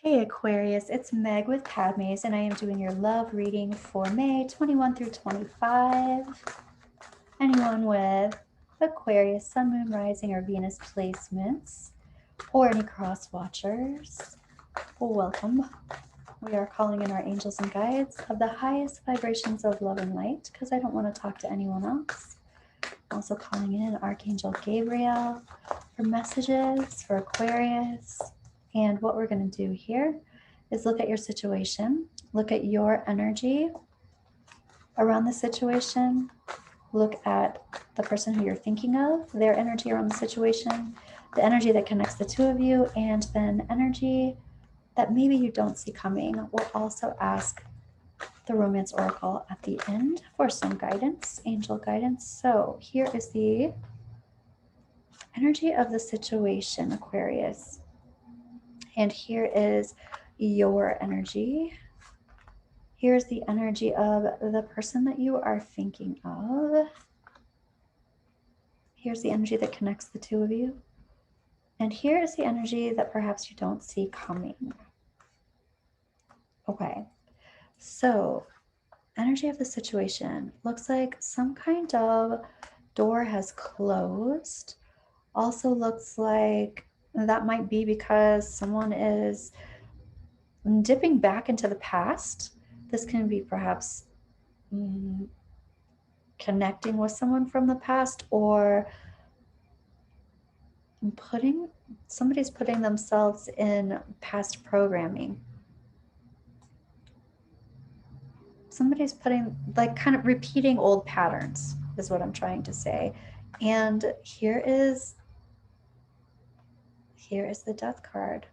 Hey Aquarius, it's Meg with Padmes, and I am doing your love reading for May 21 through 25. Anyone with Aquarius, Sun, Moon, Rising, or Venus placements, or any cross watchers, welcome. We are calling in our angels and guides of the highest vibrations of love and light because I don't want to talk to anyone else. Also calling in Archangel Gabriel for messages for Aquarius. And what we're going to do here is look at your situation, look at your energy around the situation, look at the person who you're thinking of, their energy around the situation, the energy that connects the two of you, and then energy that maybe you don't see coming. We'll also ask the Romance Oracle at the end for some guidance, angel guidance. So here is the energy of the situation, Aquarius. And here is your energy. Here's the energy of the person that you are thinking of. Here's the energy that connects the two of you. And here is the energy that perhaps you don't see coming. Okay, so energy of the situation looks like some kind of door has closed. Also looks like that might be because someone is dipping back into the past. This can be perhaps connecting with someone from the past, or somebody's putting themselves in past programming. Somebody's putting, like, kind of repeating old patterns is what I'm trying to say. And here is the Death card.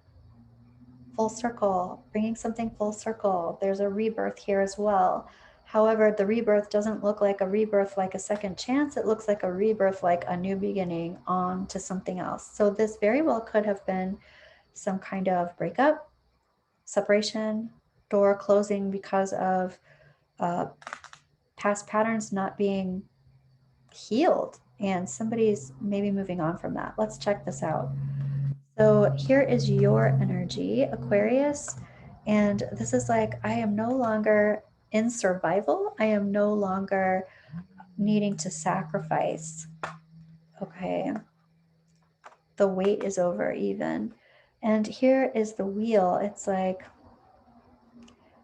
Full circle, bringing something full circle. There's a rebirth here as well. However, the rebirth doesn't look like a rebirth like a second chance. It looks like a rebirth like a new beginning on to something else. So this very well could have been some kind of breakup, separation, door closing because of past patterns not being healed, and somebody's maybe moving on from that. Let's check this out. So here is your energy, Aquarius, and this is like, I am no longer in survival. I am no longer needing to sacrifice. Okay. The wait is over even. And here is the wheel. It's like,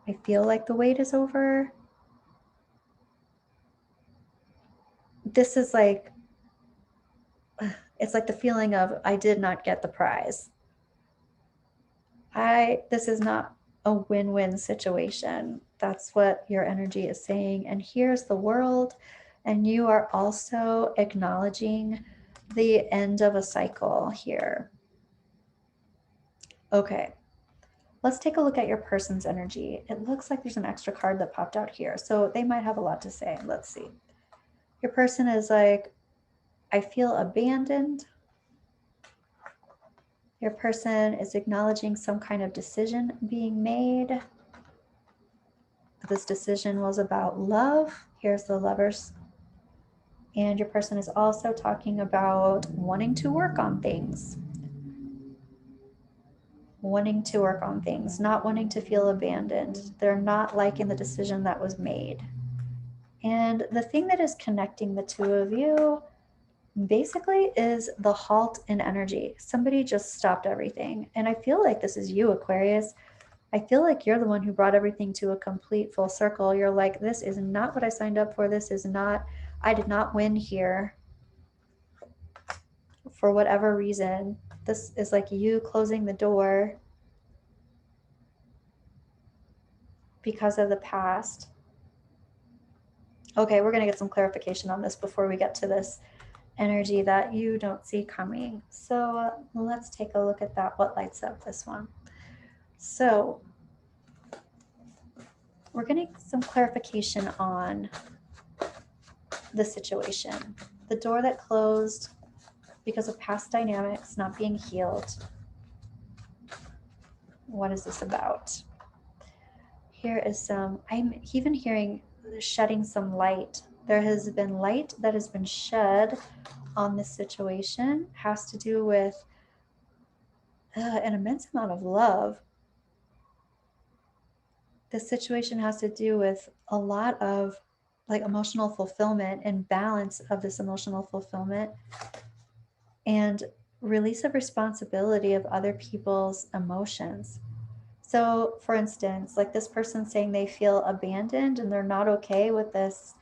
I feel like the wait is over. This is like, it's like the feeling of I did not get the prize. This is not a win-win situation. That's what your energy is saying. And here's the world. And you are also acknowledging the end of a cycle here. Okay, let's take a look at your person's energy. It looks like there's an extra card that popped out here. So they might have a lot to say. Let's see. Your person is like, I feel abandoned. Your person is acknowledging some kind of decision being made. This decision was about love. Here's the Lovers. And your person is also talking about wanting to work on things. Wanting to work on things, not wanting to feel abandoned. They're not liking the decision that was made. And the thing that is connecting the two of you basically is the halt in energy. Somebody just stopped everything. And I feel like this is you, Aquarius. I feel like you're the one who brought everything to a complete full circle. You're like, this is not what I signed up for. This is not, I did not win here for whatever reason. This is like you closing the door because of the past. Okay, we're going to get some clarification on this before we get to this energy that you don't see coming. So let's take a look at that, what lights up this one. So we're getting some clarification on the situation. The door that closed because of past dynamics not being healed. What is this about? Here is some, I'm even hearing shedding some light. There has been light that has been shed on this situation. Has to do with an immense amount of love this situation has to do with a lot of like emotional fulfillment and balance of this emotional fulfillment and release of responsibility of other people's emotions. So, for instance, like this person saying they feel abandoned and they're not okay with this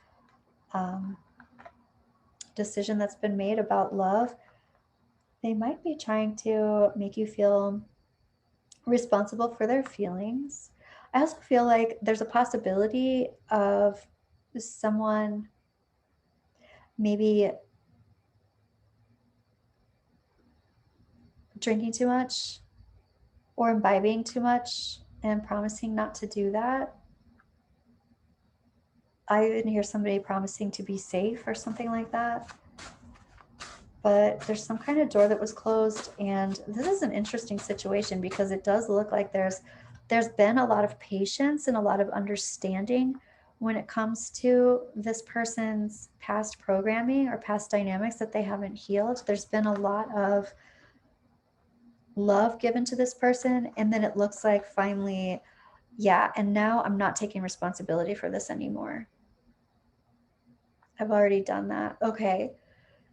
decision that's been made about love, they might be trying to make you feel responsible for their feelings. I also feel like there's a possibility of someone maybe drinking too much or imbibing too much and promising not to do that. I even hear somebody promising to be safe or something like that. But there's some kind of door that was closed, and this is an interesting situation because it does look like there's been a lot of patience and a lot of understanding when it comes to this person's past programming or past dynamics that they haven't healed. There's been a lot of love given to this person, and then it looks like finally, yeah, and now I'm not taking responsibility for this anymore. I've already done that. Okay.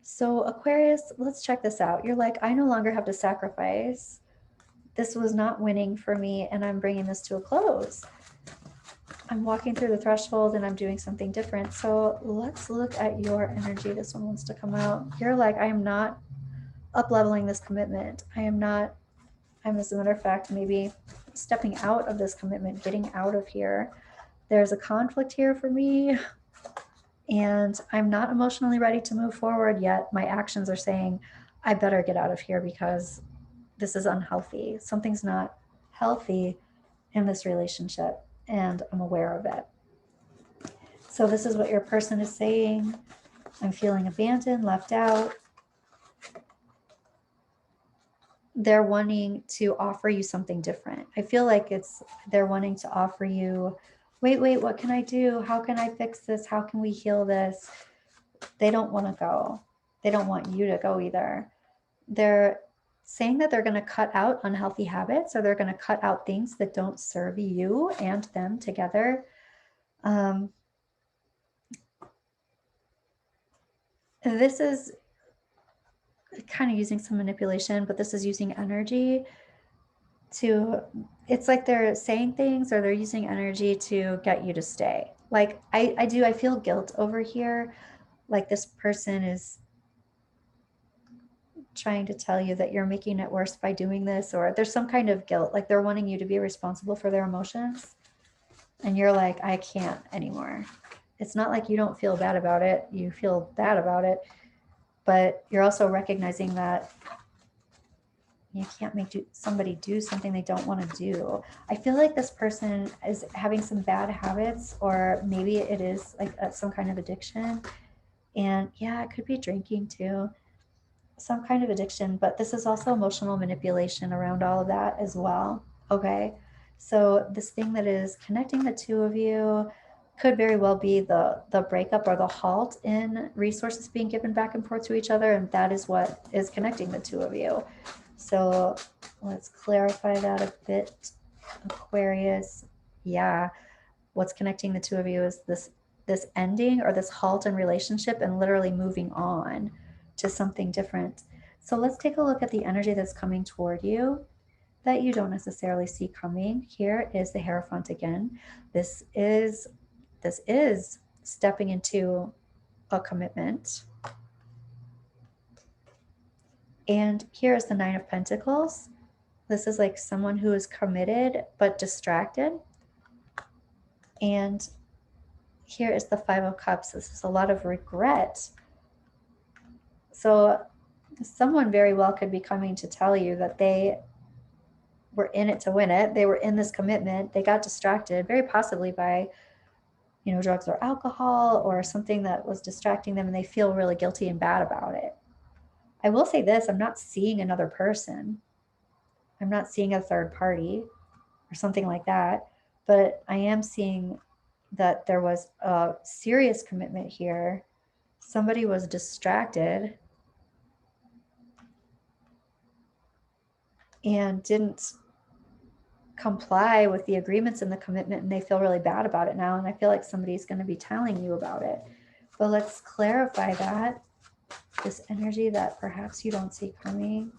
So Aquarius, let's check this out. You're like, I no longer have to sacrifice. This was not winning for me, and I'm bringing this to a close. I'm walking through the threshold and I'm doing something different. So let's look at your energy. This one wants to come out. You're like, I am not up-leveling this commitment. I'm, as a matter of fact, maybe stepping out of this commitment, getting out of here. There's a conflict here for me, and I'm not emotionally ready to move forward yet. My actions are saying, I better get out of here because this is unhealthy. Something's not healthy in this relationship, and I'm aware of it. So this is what your person is saying. I'm feeling abandoned, left out. They're wanting to offer you something different. I feel like they're wanting to offer you, wait, what can I do? How can I fix this? How can we heal this? They don't want to go. They don't want you to go either. They're saying that they're going to cut out unhealthy habits, or they're going to cut out things that don't serve you and them together. This is kind of using some manipulation, but this is using energy to, it's like they're saying things or they're using energy to get you to stay. Like I feel guilt over here. Like this person is trying to tell you that you're making it worse by doing this, or there's some kind of guilt, like they're wanting you to be responsible for their emotions, and you're like, I can't anymore. It's not like you don't feel bad about it, you feel bad about it, but you're also recognizing that you can't make somebody do something they don't want to do. I feel like this person is having some bad habits, or maybe it is like some kind of addiction, and yeah, it could be drinking too, some kind of addiction, but this is also emotional manipulation around all of that as well. Okay. So this thing that is connecting the two of you could very well be the breakup or the halt in resources being given back and forth to each other. And that is what is connecting the two of you. So let's clarify that a bit, Aquarius. Yeah. What's connecting the two of you is this ending or this halt in relationship and literally moving on to something different. So let's take a look at the energy that's coming toward you that you don't necessarily see coming. Here is the Hierophant again. This is stepping into a commitment. And here is the Nine of Pentacles. This is like someone who is committed but distracted. And here is the Five of Cups. This is a lot of regret. So someone very well could be coming to tell you that they were in it to win it. They were in this commitment. They got distracted, very possibly by, drugs or alcohol or something that was distracting them, and they feel really guilty and bad about it. I will say this, I'm not seeing another person. I'm not seeing a third party or something like that, but I am seeing that there was a serious commitment here. Somebody was distracted and didn't comply with the agreements and the commitment, and they feel really bad about it now. And I feel like somebody's going to be telling you about it. But let's clarify that. This energy that perhaps you don't see coming.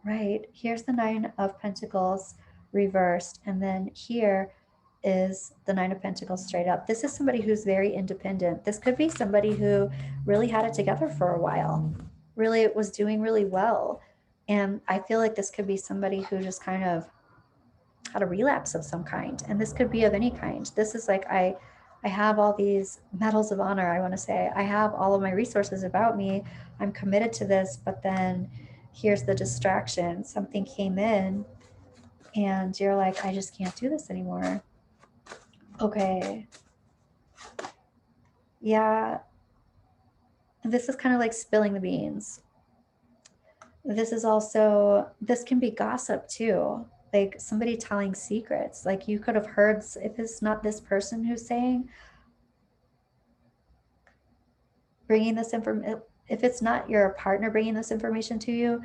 Right. Here's the Nine of Pentacles reversed. And then here is the Nine of Pentacles straight up. This is somebody who's very independent. This could be somebody who really had it together for a while, really was doing really well. And I feel like this could be somebody who just kind of had a relapse of some kind. And this could be of any kind. This is like, I have all these medals of honor, I want to say. I have all of my resources about me. I'm committed to this, but then here's the distraction. Something came in and you're like, I just can't do this anymore. Okay. Yeah. This is kind of like spilling the beans. This is also, this can be gossip too. Like somebody telling secrets. Like you could have heard, if it's not this person who's saying, bringing this information, if it's not your partner bringing this information to you,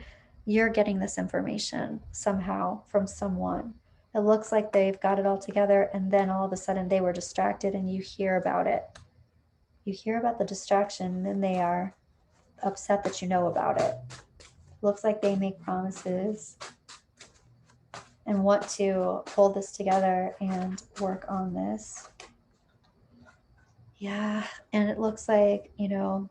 you're getting this information somehow from someone. It looks like they've got it all together, and then all of a sudden they were distracted and you hear about it. You hear about the distraction and they are upset that you know about it. Looks like they make promises and want to hold this together and work on this. Yeah, and it looks like, you know,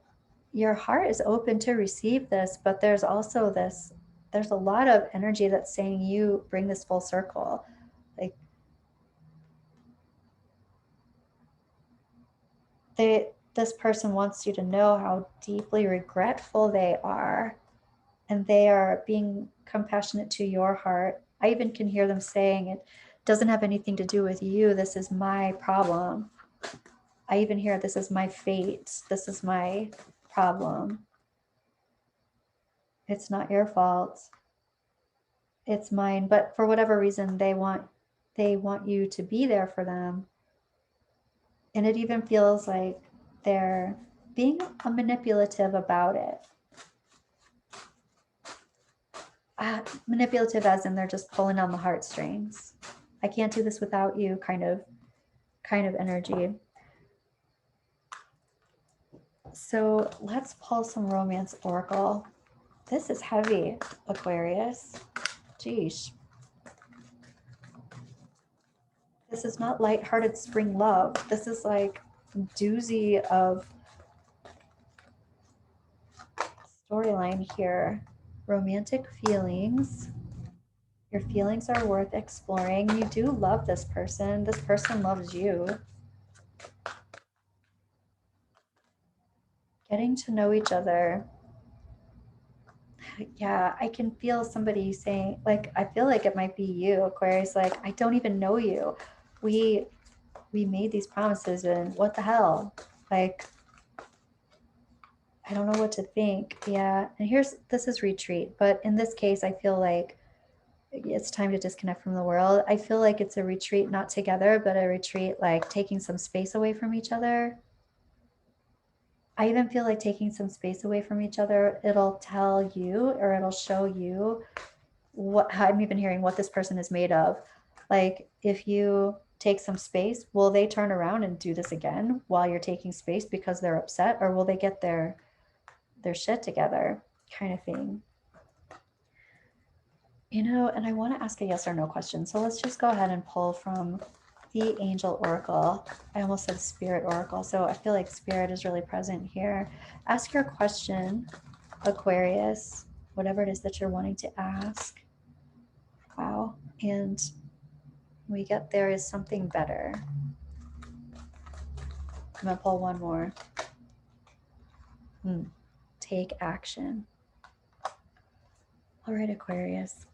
your heart is open to receive this, but there's also this, there's a lot of energy that's saying you bring this full circle. Like this person wants you to know how deeply regretful they are, and they are being compassionate to your heart. I even can hear them saying, it doesn't have anything to do with you. This is my problem. I even hear, this is my fate. This is my problem. It's not your fault. It's mine. But for whatever reason, they want you to be there for them. And it even feels like they're being manipulative about it. Manipulative as in they're just pulling on the heartstrings. I can't do this without you kind of energy. So let's pull some romance oracle. This is heavy, Aquarius. Geesh. This is not lighthearted spring love. This is like doozy of storyline here. Romantic feelings. Your feelings are worth exploring. You do love this person. This person loves you. Getting to know each other. Yeah, I can feel somebody saying, like, I feel like it might be you, Aquarius. Like, I don't even know you. We made these promises, and what the hell? Like, I don't know what to think. Yeah, and this is retreat, but in this case, I feel like it's time to disconnect from the world. I feel like it's a retreat, not together, but a retreat, like taking some space away from each other. I even feel like taking some space away from each other, it'll tell you, or it'll show you what, I'm even hearing what this person is made of. Like if you take some space, will they turn around and do this again while you're taking space because they're upset, or will they get their shit together, kind of thing? You know, and I want to ask a yes or no question. So let's just go ahead and pull from the Angel Oracle. I almost said Spirit Oracle, so I feel like Spirit is really present here. Ask your question, Aquarius, whatever it is that you're wanting to ask. Wow. And we get, there is something better. I'm going to pull one more. Take action. All right, Aquarius.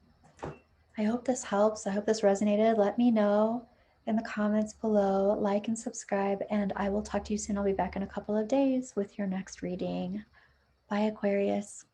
I hope this helps. I hope this resonated. Let me know in the comments below. Like and subscribe, and I will talk to you soon. I'll be back in a couple of days with your next reading. Bye, Aquarius.